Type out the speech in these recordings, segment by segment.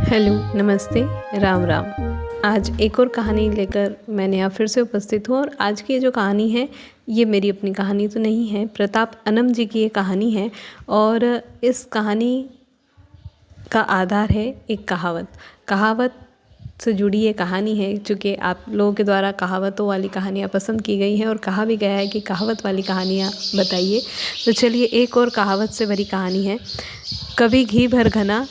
Hello, नमस्ते, राम राम। आज एक और कहानी लेकर मैंने यहाँ फिर से उपस्थित हूँ और आज की ये जो कहानी है ये मेरी अपनी कहानी तो नहीं है, प्रताप अनम जी की ये कहानी है। और इस कहानी का आधार है एक कहावत से जुड़ी ये कहानी है। चूँकि आप लोगों के द्वारा कहावतों वाली कहानियाँ पसंद की गई हैं और कहा भी गया है कि कहावत वाली कहानियाँ बताइए, तो चलिए एक और कहावत से भरी कहानी है। कभी घी भर घना,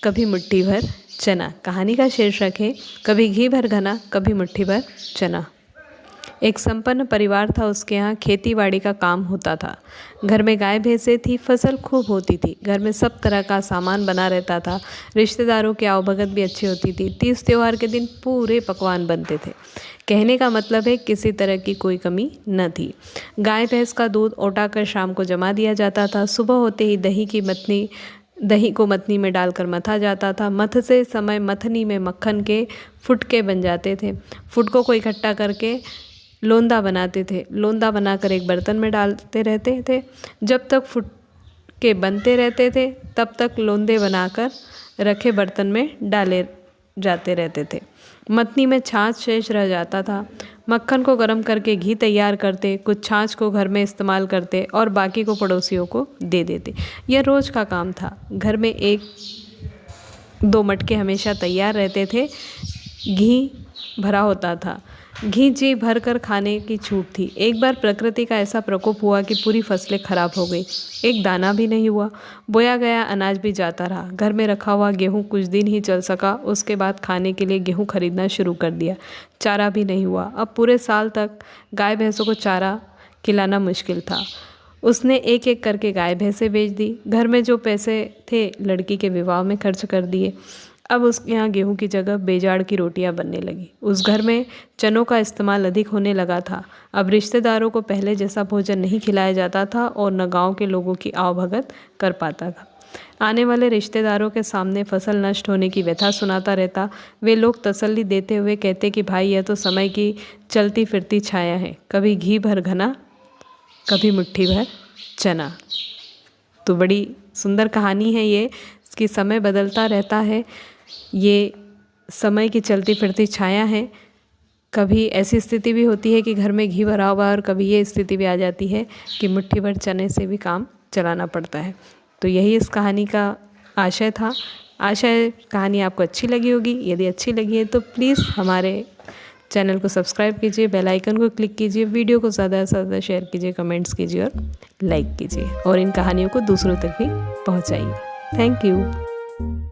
कभी मुट्ठी भर चना। कहानी का शीर्षक है कभी घी भर घना, कभी मुट्ठी भर चना। एक संपन्न परिवार था, उसके यहाँ खेती बाड़ी का काम होता था। घर में गाय भैंसें थी, फसल खूब होती थी। घर में सब तरह का सामान बना रहता था। रिश्तेदारों की आवभगत भी अच्छी होती थी। तीज त्योहार के दिन पूरे पकवान बनते थे। कहने का मतलब है किसी तरह की कोई कमी न थी। गाय भैंस का दूध औटाकर शाम को जमा दिया जाता था। सुबह होते ही दही को मथनी में डालकर मथा जाता था। मथते समय मथनी में मक्खन के फुटके बन जाते थे। फुटकों को इकट्ठा करके लोंदा बनाते थे। लोंदा बनाकर एक बर्तन में डालते रहते थे। जब तक फुटके बनते रहते थे तब तक लोंदे बनाकर रखे बर्तन में डाले जाते रहते थे। मथनी में छाछ शेष रह जाता था। मक्खन को गर्म करके घी तैयार करते, कुछ छाछ को घर में इस्तेमाल करते और बाकी को पड़ोसियों को दे देते। यह रोज़ का काम था। घर में एक दो मटके हमेशा तैयार रहते थे। घी भरा होता था। घी जी भर कर खाने की छूट थी। एक बार प्रकृति का ऐसा प्रकोप हुआ कि पूरी फसलें खराब हो गई। एक दाना भी नहीं हुआ। बोया गया अनाज भी जाता रहा। घर में रखा हुआ गेहूं कुछ दिन ही चल सका। उसके बाद खाने के लिए गेहूं खरीदना शुरू कर दिया। चारा भी नहीं हुआ। अब पूरे साल तक गाय भैंसों को चारा खिलाना मुश्किल था। उसने एक एक करके गाय भैंसें बेच दी। घर में जो पैसे थे लड़की के विवाह में खर्च कर दिए। अब उसके यहाँ गेहूं की जगह बेजाड़ की रोटियां बनने लगी। उस घर में चनों का इस्तेमाल अधिक होने लगा था। अब रिश्तेदारों को पहले जैसा भोजन नहीं खिलाया जाता था और न गांव के लोगों की आवभगत कर पाता था। आने वाले रिश्तेदारों के सामने फसल नष्ट होने की व्यथा सुनाता रहता। वे लोग तसल्ली देते हुए कहते कि भाई यह तो समय की चलती फिरती छाया है, कभी घी भर घना, कभी मुट्ठी भर चना। तो बड़ी सुंदर कहानी है ये। इसकी समय बदलता रहता है, ये समय की चलती फिरती छाया है। कभी ऐसी स्थिति भी होती है कि घर में घी भरा हुआ और कभी ये स्थिति भी आ जाती है कि मुट्ठी भर चने से भी काम चलाना पड़ता है। तो यही इस कहानी का आशय था। आशा है कहानी आपको अच्छी लगी होगी। यदि अच्छी लगी है तो प्लीज़ हमारे चैनल को सब्सक्राइब कीजिए, बेल आइकन को क्लिक कीजिए, वीडियो को ज़्यादा से ज़्यादा शेयर कीजिए, कमेंट्स कीजिए और लाइक कीजिए और इन कहानियों को दूसरों तक भी पहुंचाइए। Thank you.